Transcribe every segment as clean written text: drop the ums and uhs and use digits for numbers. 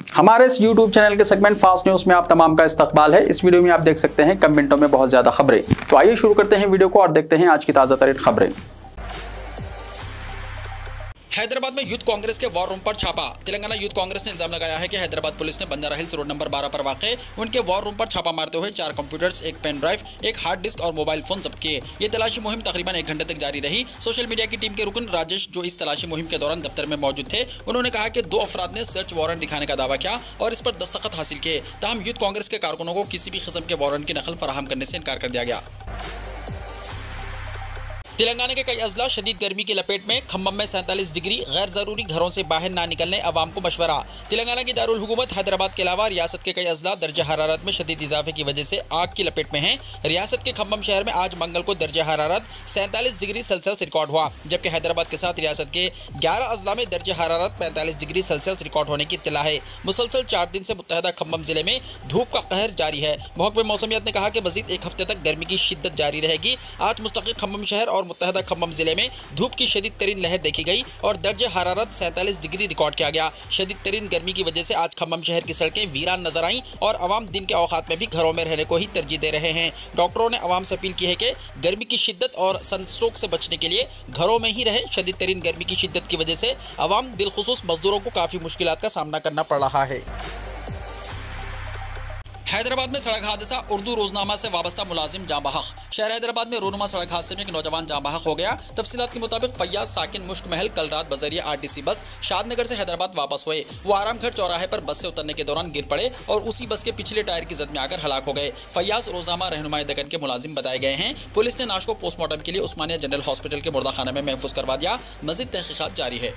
हमारे इस YouTube channel के सेगमेंट फास्ट न्यूज में आप तमाम का इस्तकबाल है। इस वीडियो में आप देख सकते हैं कम मिनटों में बहुत ज्यादा खबरें। तो आइए शुरू करते हैं वीडियो को और देखते हैं आज की ताजा तरीन खबरें। हैदराबाद में यूथ कांग्रेस के वॉर रूम पर छापा। तेलंगाना यूथ कांग्रेस ने इल्जाम लगाया है कि हैदराबाद पुलिस ने बंजारा हिल्स रोड नंबर 12 पर वाक़ उनके वॉर रूम पर छापा मारते हुए 4 कंप्यूटर्स, एक पेन ड्राइव, एक हार्ड डिस्क और मोबाइल फोन जब्त किए। ये तलाशी मुहिम तकरीबन 1 घंटे तक जारी रही। सोशल मीडिया की टीम के रुकन राजेश, जो इस तलाशी मुहिम के दौरान दफ्तर में मौजूद थे, उन्होंने कहा कि 2 अफराद ने सर्च वारंट दिखाने का दावा किया और इस पर दस्तखत हासिल किए। ताहम यूथ कांग्रेस के कारकुनों को किसी भी किस्म के वारंट की नकल फराहम करने से इनकार कर दिया गया। तेलंगाना के कई अजला शदीद गर्मी की लपेट में। खम्मम में 47 डिग्री। गैर जरूरी घरों से बाहर ना निकलने अवाम को मशवरा। तेलंगाना की दारुल हुकूमत हैदराबाद के अलावा रियासत के कई अजला दर्जा हरारत में शदीद इजाफे की वजह से आग की लपेट में हैं। रियासत के खम्मम शहर में आज मंगल को दर्जा हरारत 47 डिग्री सेल्सियस रिकॉर्ड हुआ, जबकि हैदराबाद के साथ रियासत के 11 अजला में दर्जा हरारत 45 डिग्री सेल्सियस रिकॉर्ड होने की इत्तला है। मुसलसल 4 दिन से मुत्तहदा खम्मम जिले में धूप का कहर जारी है। महकमे मौसमियात ने कहा कि मजीद 1 हफ्ते तक गर्मी की शिद्दत जारी रहेगी। आज मुस्तकिल खम्मम शहर और मुत्तहदा खम्मम जिले में धूप की शदीद तरीन लहर देखी गई और दर्जे हरारत 47 डिग्री रिकॉर्ड किया गया। शदीद तरीन गर्मी की वजह से आज खम्मम शहर की सड़कें वीरान नजर आईं और अवाम दिन के औकात में भी घरों में रहने को ही तरजीह दे रहे हैं। डॉक्टरों ने अवाम से अपील की है कि गर्मी की शिद्दत और सनस्ट्रोक से बचने के लिए घरों में ही रहे। शदीद तरीन गर्मी की शिद्दत की वजह से अवाम बिलखुसूस मजदूरों को काफी मुश्किलात का सामना करना पड़ रहा है। हैदराबाद में सड़क हादसा, उर्दू रोजनामा से वाबस्ता मुलाजिम जाँ बहक। शहर हैदराबाद में रोनुमा सड़क हादसे में एक नौजवान जाँ बहक हो गया। तफसीलात के मुताबिक फैयाज साकिन मुश्क महल कल रात बजरिया आरटीसी बस शादनगर से हैदराबाद वापस हुए। वो आरामगढ़ चौराहे पर बस से उतरने के दौरान गिर पड़े और उसी बस के पिछले टायर की जद में आकर हलाक हो गए। फैयाज रोजनामा रहनुमाई दक्कन के मुलाजिम बताए गए हैं। पुलिस ने नाश को पोस्टमार्टम के लिए उस्मानिया जनरल हॉस्पिटल के मुर्दा खाना में महफूज करवा दिया। मजीद तहकीकात जारी है।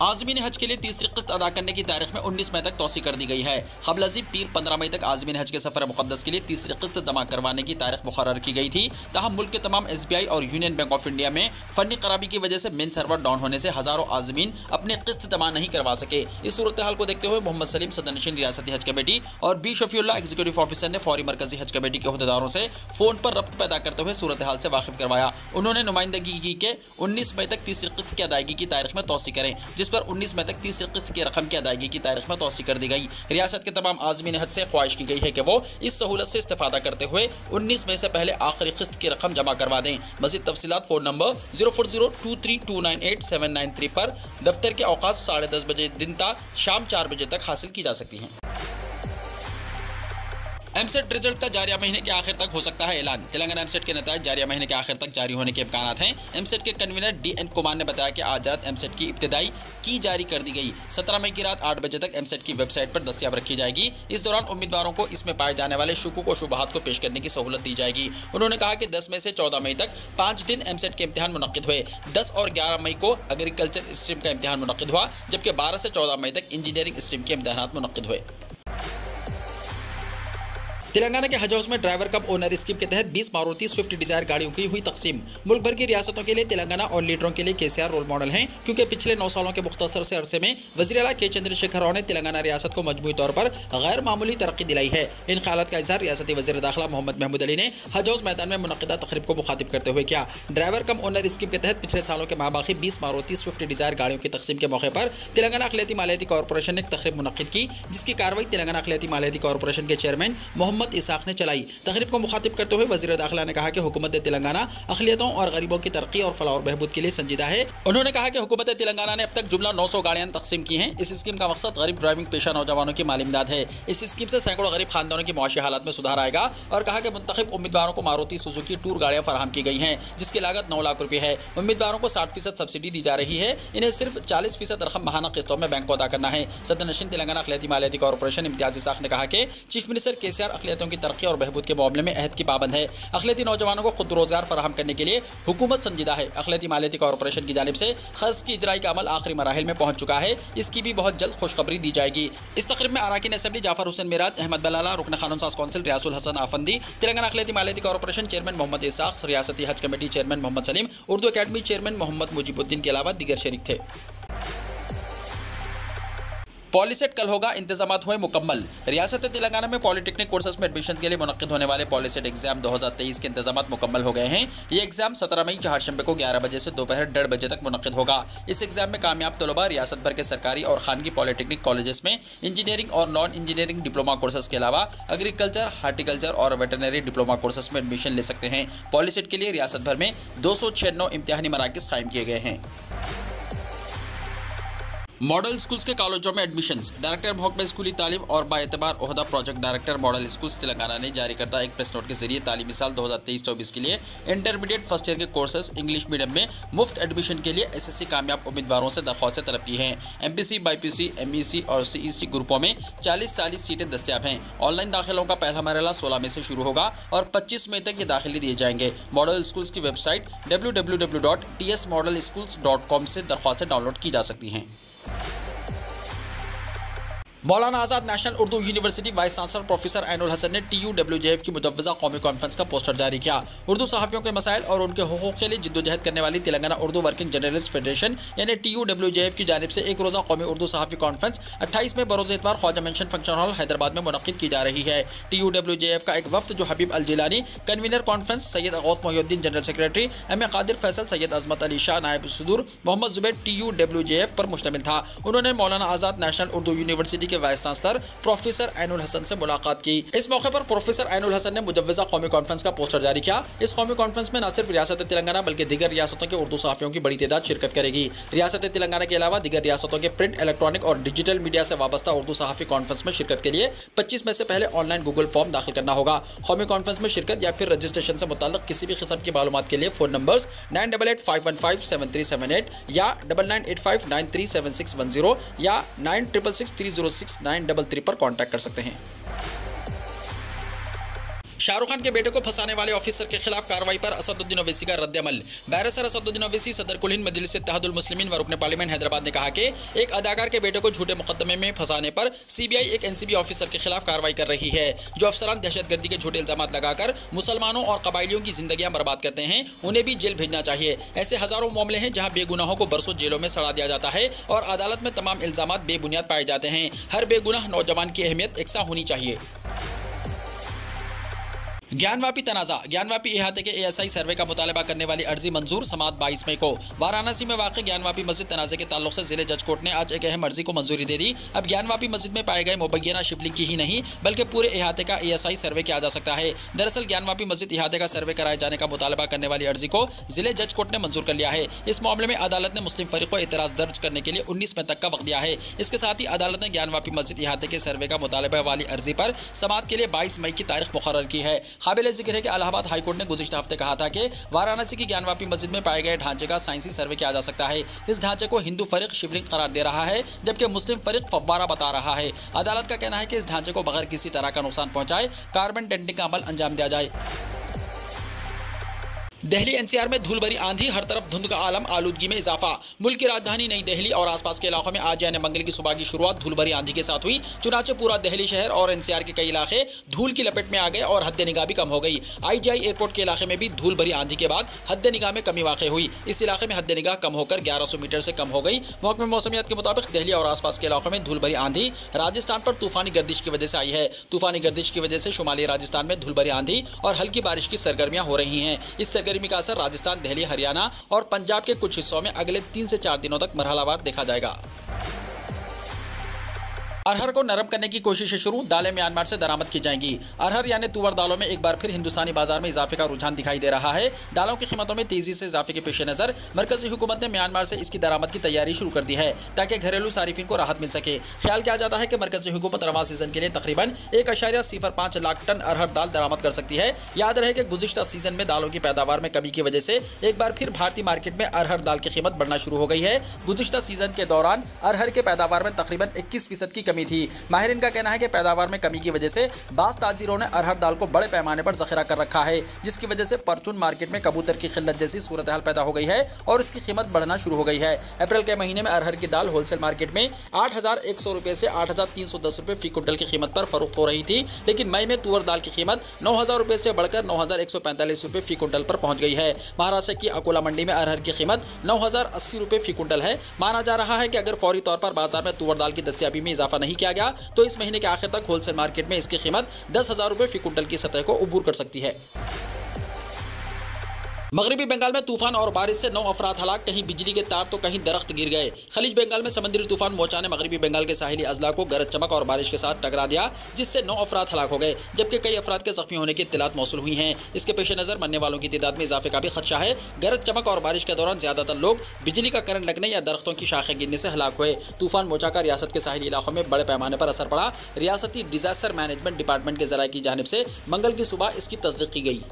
आज़मीन हज के लिए तीसरी किस्त अदा करने की तारीख में 19 मई तक तौसी कर दी गई है। क़ब्ल अज़ीब पीर 15 मई तक आज़मीन हज के सफ़र मुक़द्दस के लिए तीसरी किस्त जमा करवाने की तारीख मुक़र्रर की गई थी। ताहम मुल्क के तमाम SBI और यूनियन बैंक ऑफ इंडिया में फ़नी खराबी की वजह से मेन सर्वर डाउन होने से हज़ारों आज़मीन अपने किस्त जमा नहीं करवा सके। इस सूरत हाल को देखते हुए मोहम्मद सलीम सदरनशीन रियासती हज कमेटी और बी शफीउल्लाह एग्जीक्यूटिव ऑफिसर ने फौरी मरकजी हज कमेटी के अहदेदारों से फ़ोन पर रब्त पैदा करते हुए सूरत हाल से वाकिफ करवाया। उन्होंने नुमाइंदगी की कि 19 मई तक तीसरी किस्त की अदायगी की तारीख में तौसी करें, जिस पर 19 मई तक तीसरी किस्त की रकम की अदायगी की तारीख में तौसी कर दी गई। रियासत के तमाम आज़मीन हज से ख्वाहिश की गई है कि वो इस सहूलत से इस्तेफादा करते हुए 19 मई से पहले आखिरी किस्त की रकम जमा करवा दें। मज़ीद तफसीलात फ़ोन नंबर 04023298 पर दफ्तर के औकात 10:30 बजे दिन ता शाम 4 बजे तक हासिल की जा सकती हैं। एमसेट रिजल्ट का जारिया महीने के आखिर तक हो सकता है ऐलान। तेलंगाना एमसेट के नतीजे जारिया महीने के आखिर तक जारी होने के इम्कानात हैं। एमसेट के कन्वीनर DN कुमार ने बताया कि आज रात एमसेट की इब्तिदाई की जारी कर दी गई। 17 मई की रात 8 बजे तक एमसेट की वेबसाइट पर दस्तियाब रखी जाएगी। इस दौरान उम्मीदवारों को इसमें पाए जाने वाले शुकूक और शुबहात को पेश करने की सहूलत दी जाएगी। उन्होंने कहा कि 10 मई से 14 मई तक 5 दिन एमसेट के इम्तिहान मुनक्किद हुए। 10 और 11 मई को एग्रीकल्चर स्ट्रीम का इम्तिहान मुनक्किद हुआ, जबकि 12 से 14 मई तक इंजीनियरिंग स्ट्रीम के इम्तिहान मुनक्किद हुए। तेलंगाना के हज हाउस में ड्राइवर कम ओनर स्कीम के तहत 20 मारुति स्विफ्ट डिजायर गाड़ियों की हुई तकसीम। मुल्क भर की रियासतों के लिए तेलंगाना और लीडरों के लिए KCR रोल मॉडल हैं, क्योंकि पिछले 9 सालों के मुख्तसर से अरसे में वज़ीर आला के चंद्रशेखर राव ने तेलंगाना रियासत को मजमूई तौर पर गैर मामूली तरक्की दिलाई है। इन ख्यालात का इजहार रियासती वज़ीर दाखिला मोहम्मद महमूद अली ने हज हाउस मैदान में मुनक़िदा तक़रीब को मुखातिब करते हुए किया। ड्राइवर कम ओनर स्कीम के तहत पिछले सालों के माबाकी 20 मारुति स्विफ्ट डिजायर गाड़ियों की तकसीम के मौके पर तेलंगाना अक़लियती मालियाती कॉरपोरेशन ने एक तक़रीब मुनक़्क़िद की, जिसकी कार्रवाई तेलंगाना अक़लियती मालियाती कॉरपोरेशन के चेयरमैन मोहम्मद इसाक ने चलाई। तक़रीब को मुखातिब करते हुए वज़ीर दाखिला ने कहा कि हुकूमत तेलंगाना अक़लियतों और गरीबों की तरक्की और फलाह और बहबूद के लिए संजीदा है। उन्होंने कहा कि हुकूमत तेलंगाना ने अब तक जुमला 900 गाड़ियां तकसीम की हैं। इस स्कीम का मकसद गरीब ड्राइविंग पेशा नौजवानों की माली इमदाद है। इस स्कीम से सैकड़ों गरीब खानदानों की मुआशी हालात में सुधार आएगा और कहा कि मुंतखब उम्मीदवारों को मारुति सुजुकी टूर गाड़ियां फराहम की गई हैं, जिसकी लागत 9 लाख रुपये है। उम्मीदवारों को 60% सब्सिडी दी जा रही है। इन्हें सिर्फ 40% रकम माहाना किस्तों में बैंक को अदा करना है। सदरनशीन तेलंगाना अक़लियती मालियाती कॉरपोरेशन इम्तियाज़ इसाक ने कहा कि चीफ मिनिस्टर KCR अक़लियतों की तरक्की और बहबूद के मामले में अहद की पाबंद है। अक़लियती नौजवानों को खुद रोजगार फराहम करने के लिए हुकूमत संजीदा है। अक़लियती मालियाती कॉरपोरेशन की जानिब से खर्च की इजराई का अमल आखिरी मराहिल में पहुंच चुका है। इसकी भी बहुत जल्द खुशखबरी दी जाएगी। इस तक़रीब में अराकीन असेंबली जाफर हुसैन मिराज, अहमद बलाला, रुकन क़ानून साज़ कौंसिल रियासुल हसन आफंदी, तेलंगाना अक़लियती मालियाती कॉरपोरेशन चेयरमैन मोहम्मद इसाक, रियासती Haj committee chairman Mohammed Saleem, Urdu academy chairman Mohammed Mujeebuddin के अलावा दीगर शरीक थे। पॉलीसेट कल होगा, इंतजामात हुए मुकम्मल। रियासत तेलंगाना में पॉलिटेक्निक कोर्सेज में एडमिशन के लिए मुनक्किद होने वाले पॉलीसेट एग्जाम 2023 के इंतजामात मुकम्मल हो गए हैं। ये एग्जाम 17 मई चारशंबे को 11 बजे से दोपहर 1:30 बजे तक मुनक्किद होगा। इस एग्जाम में कामयाब तलबा रियासत भर के सरकारी और खानगी पॉलिटेक्निक कॉलेजेस में इंजीनियरिंग और नॉन इंजीनियरिंग डिप्लोमा कोर्सेज के अलावा एग्रीकल्चर, हार्टिकल्चर और वेटरनरी डिप्लोमा कोर्सेज में एडमिशन ले सकते हैं। पॉलीसेट के लिए रियासत भर में 296 इम्तिहानी मराकिज़ कायम किए गए हैं। मॉडल स्कूल्स के कॉलेजों में एडमिशंस। डायरेक्टर महकमा स्कूली तालीम और बाएतबार ओहदा project director model schools Telangana ने जारी करता एक प्रेस नोट के जरिए तालीमी साल 2023-24 के लिए इंटरमीडिएट फर्स्ट ईयर के कोर्सेज इंग्लिश मीडियम में मुफ्त एडमिशन के लिए एसएससी कामयाब उम्मीदवारों से दरख्वास्तें तलब की हैं। एमपीसी, बाईपीसी, एमईसी और सीईसी ग्रुपों में 40 सीटें दस्तियाब हैं। ऑनलाइन दाखिलों का पहला मरहला 16 मई से शुरू होगा और 25 मई तक ये दाखिले दिए जाएंगे। मॉडल स्कूल्स की वेबसाइट www.tsmodelschools.com से दरख्वास्तें डाउनलोड की जा सकती हैं। Maulana Azad national Urdu university vice chancellor professor Ainul Hasan ने TUWJF की मुजव्वज़ा कौमी कॉन्फ्रेंस का पोस्टर जारी किया। उर्दू सहाफ़ियों के मसाइल और उनके हुकूक़ के लिए जिद्दोजहद करने वाली Telangana Urdu working journalist federation यानी TUWJF की जानिब से एक रोज़ा कौमी उर्दू सहाफ़ी कॉन्फ्रेंस 28 में बरोज़ इतवार Khwaja mansion function hall Hyderabad में मुनक़्क़िद की जा रही है। TUWJF का एक वफ्द जो Habib Al Jilani convener conference, Syed Ghouse Mohiuddin general secretary, M Qadir Faisal, Syed Azmat Ali Shah नायब सदूर, मोहम्मद जुबैर TUWJF पर मुश्तमिल था। उन्होंने मौलाना आज़ाद नेशनल उर्दू यूनिवर्सिटी के vice chancellor professor Ainul Hasan से मुलाकात की। इस मौके पर प्रोफेसर ऐनुल हसन ने मुजव्वज़ा कौमी कॉन्फ्रेंस का पोस्टर जारी किया। इस कौमी कॉन्फ्रेंस में न सिर्फ रियासत तेलंगाना बल्कि दीगर रियासतों के उर्दू सहाफ़ियों की बड़ी तादाद शिरकत करेगी। रियासत तेलंगाना के अलावा दीगर रियासतों के प्रिंट, इलेक्ट्रॉनिक और डिजिटल मीडिया से वाबस्ता उर्दू सहाफ़ी कॉन्फ्रेंस में शिरकत के लिए 25 मई से पहले ऑनलाइन गूगल फॉर्म दाखिल करना होगा। कौमी कॉन्फ्रेंस में शिरकत या फिर रजिस्ट्रेशन से मुताल्लिक़ किसी भी किस्म की मालूमात के लिए फ़ोन नंबर्स 9885157378 या 9985937610 या 9663069333 पर कॉन्टैक्ट कर सकते हैं। शाहरुख खान के बेटे को फंसाने वाले ऑफिसर के खिलाफ कार्रवाई पर असदुद्दीन ओवैसी का रद्द-ए-अमल। बैरिस्टर असदुद्दीन ओवैसी सदर कुल हिंद मजलिस इत्तेहादुल मुस्लिमीन व रुकन पार्लियामेंट हैदराबाद ने कहा कि एक अदाकार के बेटे को झूठे मुकदमे में फंसाने पर सीबीआई एक एनसीबी ऑफिसर के खिलाफ कार्रवाई कर रही है। जो अफसरान दहशतगर्दी के झूठे इल्जाम लगाकर मुसलमानों और कबायलियों की जिंदगियां बर्बाद करते हैं, उन्हें भी जेल भेजना चाहिए। ऐसे हजारों मामले हैं जहां बेगुनाहों को बरसों जेलों में सड़ा दिया जाता है और अदालत में तमाम इल्जाम बेबुनियाद पाए जाते हैं। हर बेगुनाह नौजवान की अहमियत एकसा होनी चाहिए। ज्ञानवापी तनाज़ा। ज्ञानवापी इहाते के ASI सर्वे का मुतालबा करने वाली अर्जी मंजूर। समात 22 मई को। वाराणसी में वाक़ ज्ञानवापी मस्जिद तनाज़े के ताल्लुक से जिले जज कोर्ट ने आज एक अहम अर्जी को मंजूरी दे दी। अब ज्ञानवापी मस्जिद में पाए गए मुबैना शिवलिंग की ही नहीं बल्कि पूरे इहाते का ASI सर्वे किया जा सकता है। दरअसल ज्ञानवापी मस्जिद इहाते का सर्वे कराए जाने का मुतालबा करने वाली अर्जी को जिले जज कोर्ट ने मंजूर कर लिया है। इस मामले में अदालत ने मुस्लिम फरीक को एतराज़ दर्ज करने के लिए 19 मई तक का वक्त दिया है। इसके साथ ही अदालत ने ज्ञानवापी मस्जिद इहाते के सर्वे का मुतालबा वाली अर्जी पर समात के लिए 22 मई की तारीख मुकर्रर की है। काबिल ज़िक्र है कि इलाहाबाद हाईकोर्ट ने गुज़िश्ता हफ्ते कहा था कि वाराणसी की ज्ञानवापी मस्जिद में पाए गए ढांचे का साइंसी सर्वे किया जा सकता है। इस ढांचे को हिंदू फरीक शिवलिंग करार दे रहा है जबकि मुस्लिम फरीक फव्वारा बता रहा है। अदालत का कहना है कि इस ढांचे को बगैर किसी तरह का नुकसान पहुंचाए कार्बन डेंटिंग का अमल अंजाम दिया जाए। दिल्ली NCR में धूल भरी आंधी, हर तरफ धुंध का आलम, आलूदगी में इजाफा। मुल्क की राजधानी नई दिल्ली और आसपास के इलाकों में आज यानी मंगल की सुबह की शुरुआत धूल भरी आंधी के साथ हुई। चुनाचे पूरा दिल्ली शहर और NCR के कई इलाके धूल की लपेट में आ गए और हद निगाह भी कम हो गई। IGI एयरपोर्ट के इलाके में भी धूल भरी आंधी के बाद हद निगाह में कमी वाक़ हुई। इस इलाके में हद निगाह कम होकर 1100 मीटर से कम हो गई। महकमे मौसमियात के मुताबिक दिल्ली और आसपास के इलाकों में धूल भरी आंधी राजस्थान पर तूफानी गर्दिश की वजह से आई है। तूफानी गर्दिश की वजह से शुमाली राजस्थान में धूल भरी आंधी और हल्की बारिश की सरगर्मियां हो रही हैं। इस सरगर्मी का असर राजस्थान, दिल्ली, हरियाणा और पंजाब के कुछ हिस्सों में अगले 3 से 4 दिनों तक मरहलावार देखा जाएगा। अरहर को नरम करने की कोशिशें शुरू। दालें म्यांमार से दरामद की जाएंगी। अरहर यानी तुवर दालों में एक बार फिर हिंदुस्तानी बाजार में इजाफे का रुझान दिखाई दे रहा है। दालों की कीमतों में तेजी से इजाफे के पेश नज़र मरकजी हुकूमत ने म्यांमार से इसकी दरामद की तैयारी शुरू कर दी है ताकि घरेलू सारिफिन को राहत मिल सके। ख्याल किया जाता है कि मरकजी हुकूमत रवां सीजन के लिए तकरीबन 1.05 लाख टन अरहर दाल दरामद कर सकती है। याद रहे कि गुज़िश्ता सीजन में दालों की पैदावार में कमी की वजह से एक बार फिर भारतीय मार्केट में अरहर दाल की कीमत बढ़ना शुरू हो गई है। गुज़िश्ता सीजन के दौरान अरहर के पैदावार में तकरीबन 21% की कमी कमी थी। माहिरीन का कहना है कि पैदावार में कमी की वजह से बास ताजिरों ने अरहर दाल को बड़े पैमाने पर जखीरा कर रखा है, जिसकी वजह से परचून मार्केट में कबूतर की किल्लत जैसी सूरत हाल पैदा हो गई है और इसकी कीमत बढ़ना शुरू हो गई है। अप्रैल के महीने में अरहर की दाल होलसेल मार्केट में 8,100 रुपये से 8,310 रुपये फी कुंटल की कीमत पर फरोख्त हो रही थी, लेकिन मई में तुअर दाल की कीमत 9,000 रुपये से बढ़कर 9,145 रुपये फी कुंटल पर पहुंच गई है। महाराष्ट्र की अकोला मंडी में अरहर की कीमत 9,080 रुपये फी कुंटल है। माना जा रहा है कि अगर फौरी तौर पर बाजार में तुअर दाल की दस्तयाबी में इजाफा नहीं किया गया तो इस महीने के आखिर तक होलसेल मार्केट में इसकी कीमत 10,000 रुपये फी कुंटल की सतह को उबूर कर सकती है। मगरबी बंगाल में तूफान और बारिश से 9 अफराद हलाक, कहीं बिजली के तार तो कहीं दरख्त गिर गए। खलीज बंगाल में समुद्री तूफान मोचा ने मगरबी बंगाल के साहिली अजला को गरज चमक और बारिश के साथ टकरा दिया, जिससे 9 अफराद हलाक हो गए, जबकि कई अफराद के जख्मी होने की इत्तलात मौसूल हुई हैं। इसके पेश नज़र मरने वालों की तादाद में इजाफे का भी खदशा है। गरज चमक और बारिश के दौरान ज्यादातर लोग बिजली का करंट लगने या दरख्तों की शाखें गिरने से हलाक हुए। तूफान मोचा का रियासत के साहिली इलाकों में बड़े पैमाने पर असर पड़ा। रियासती डिजास्टर मैनेजमेंट डिपार्टमेंट के जराये की जानिब से मंगल की सुबह इसकी तस्दीक की गई।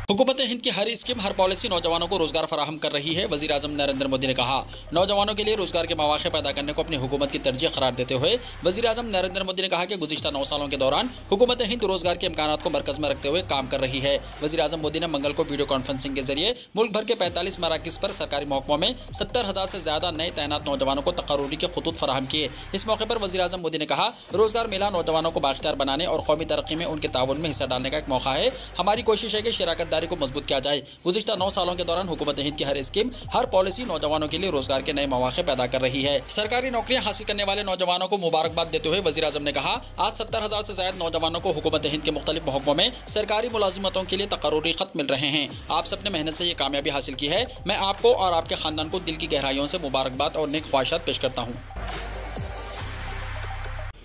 हुकूमत हिंद की हर स्कीम, हर पॉलिसी नौजवानों को रोजगार फराहम कर रही है। वज़ीर आज़म नरेंद्र मोदी ने कहा, नौजवानों के लिए रोजगार के मौके पैदा करने को अपनी हुकूमत की तरजीह करार देते हुए वज़ीर आज़म नरेंद्र मोदी ने कहा कि गुज़िश्ता 9 सालों के दौरान हुकूमत हिंद रोजगार के इम्कानात को मरकज़ में रखते हुए काम कर रही है। वज़ीर आज़म मोदी ने मंगल को वीडियो कॉन्फ्रेंसिंग के जरिए मुल्क भर के 45 मराकिज़ पर सरकारी महकमों में 70,000 से ज्यादा नए तैनात नौजवानों को तकर्रूरी के खुतूत फराहम किए। इस मौके पर वज़ीर आज़म मोदी ने कहा, रोजगार मेला नौजवानों को बाख्तियार बनाने और कौमी तरक्की में उनके ताउन में हिस्सा डालने का एक मौका है। हमारी कोशिश है कि शराकत दारी को मजबूत किया जाए। गुज़िश्ता 9 सालों के दौरान हुकूमत हिंद की हर स्कीम, हर पॉलिसी नौजवानों के लिए रोजगार के नए मौके पैदा कर रही है। सरकारी नौकरियां हासिल करने वाले नौजवानों को मुबारकबाद देते हुए वज़ीर आज़म ने कहा, आज 70,000 से ज्यादा नौजवानों को हुकूमत हिंद के मुख्तलिफ महकमों में सरकारी मुलाजिमतों के लिए तकर्रूरी खत मिल रहे हैं। आप सबने मेहनत से ये कामयाबी हासिल की है। मैं आपको और आपके खानदान को दिल की गहराइयों से मुबारकबाद और नेक ख्वाहिशात पेश करता हूँ।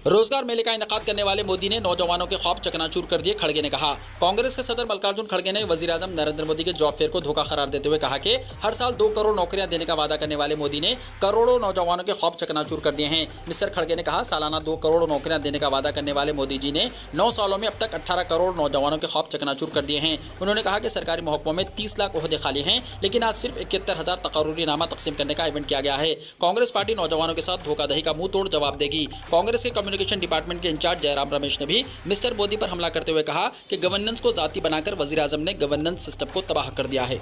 रोजगार मेले का इनेकाद करने वाले मोदी ने नौजवानों के ख्वाब चकनाचूर कर दिए। खड़गे ने कहा, कांग्रेस के सदर मल्लिकार्जुन खड़गे ने वज़ीर आज़म नरेंद्र मोदी के जॉब फेयर को धोखा करार देते हुए कहा कि हर साल 2 करोड़ नौकरियां देने का वादा करने वाले मोदी ने करोड़ों नौजवानों के ख्वाब चकनाचूर कर दिए हैं। मिस्टर खड़गे ने कहा, सालाना 2 करोड़ नौकरियां देने का वादा करने वाले मोदी जी ने 9 सालों में अब तक 18 करोड़ नौजवानों के ख्वाब चकनाचूर कर दिए हैं। उन्होंने कहा कि सरकारी महकमों में 30 लाख ओहदे खाली हैं, लेकिन आज सिर्फ 71,000 तकर्रूरी नामा तकसीम करने का इवेंट किया गया है। कांग्रेस पार्टी नौजवानों के साथ धोखाधड़ी का मुंह तोड़ जवाब देगी। कांग्रेस के कम्युनिकेशन डिपार्टमेंट के इंचार्ज जयराम रमेश ने भी मिस्टर मोदी पर हमला करते हुए कहा कि गवर्नेंस को जाती बनाकर वज़ीर आज़म ने गवर्नेंस सिस्टम को तबाह कर दिया है।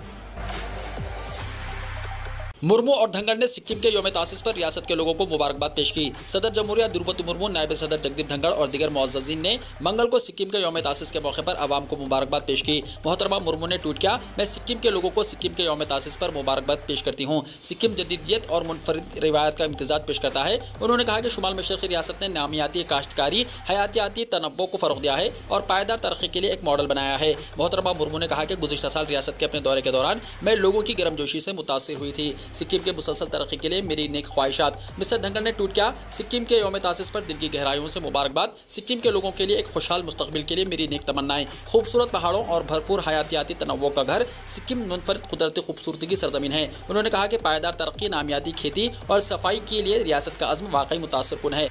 मुर्मू और धंगड़ ने सिक्किम के योम तासीस पर रियासत के लोगों को मुबारकबाद पेश की। सदर जमहूरिया द्रौपदी मुर्मू, नायब सदर जगदीप धंगड़ और दीगर मुअज़्ज़ज़ीन ने मंगल को सिक्किम के योम तासीस के मौके पर आवाम को मुबारकबाद पेश की। मोहतरमा मुर्मू ने ट्वीट किया, मैं सिक्किम के लोगों को सिक्किम के योम तासीस पर मुबारकबाद पेश करती हूँ। सिक्किम जदीदियत और मुनफरिद रिवायत का इम्तिजाज पेश करता है। उन्होंने कहा कि शुमाल मशरक़ी रियासत ने नामियाती काश्तकारी, हयातियाती तनव्वुर को फ़रोग़ दिया है और पायदार तरक्की के लिए एक मॉडल बनाया है। मोहतरमा मुर्मू ने कहा कि गुज़िश्ता साल रियासत के अपने दौरे के दौरान मैं लोगों की गर्मजोशी से मुतासिर हुई थी। सिक्किम के मुसलसल तरक्की के लिए मेरी नेक ख्वाहिशात। मिस्टर धंगड़ ने ट्वीट किया, सिक्किम के योम तासीस पर दिल की गहराइयों से मुबारकबाद। सिक्किम के लोगों के लिए एक खुशहाल मुस्तकबिल के लिए मेरी नेक तमन्नाएं। खूबसूरत पहाड़ों और भरपूर हयातियाती तनव्वुर का घर, सिक्किम मुनफरिद कुदरती खूबसूरती की सरजमीन है। उन्होंने कहा कि पायदार तरक्की, नामियाती खेती और सफाई के लिए रियासत का अज़्म वाकई मुतासिरकुन है।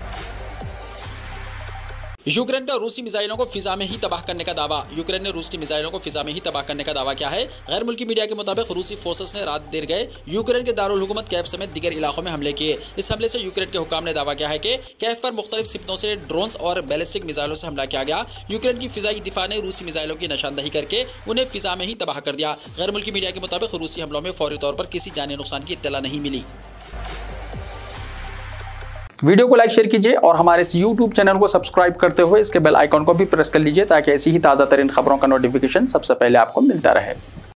यूक्रेन का रूसी मिसाइलों को फिजा में ही तबाह करने का दावा। यूक्रेन ने रूस की मिसाइलों को फिजा में ही तबाह करने का दावा किया है। गैर मुल्की मीडिया के मुताबिक रूसी फोर्सेस ने रात देर गए यूक्रेन के दारुल हुकूमत कैफ समेत दीगर इलाकों में हमले किए। इस हमले से यूक्रेन के हुकाम ने दावा किया है कि कैफ पर मुख्तलिफ सिमतों से ड्रोन्स और बैलिस्टिक मिसाइलों से हमला किया गया। यूक्रेन की फिजाई दिफा ने रूसी मिसाइलों की निशानदही करके उन्हें फिजा में ही तबाह कर दिया। गैर मुल्की मीडिया के मुताबिक रूसी हमलों में फौरी तौर पर किसी जानी नुकसान की इत्तला नहीं मिली। वीडियो को लाइक शेयर कीजिए और हमारे इस YouTube चैनल को सब्सक्राइब करते हुए इसके बेल आइकॉन को भी प्रेस कर लीजिए ताकि ऐसी ही ताज़ा तरीन खबरों का नोटिफिकेशन सबसे पहले आपको मिलता रहे।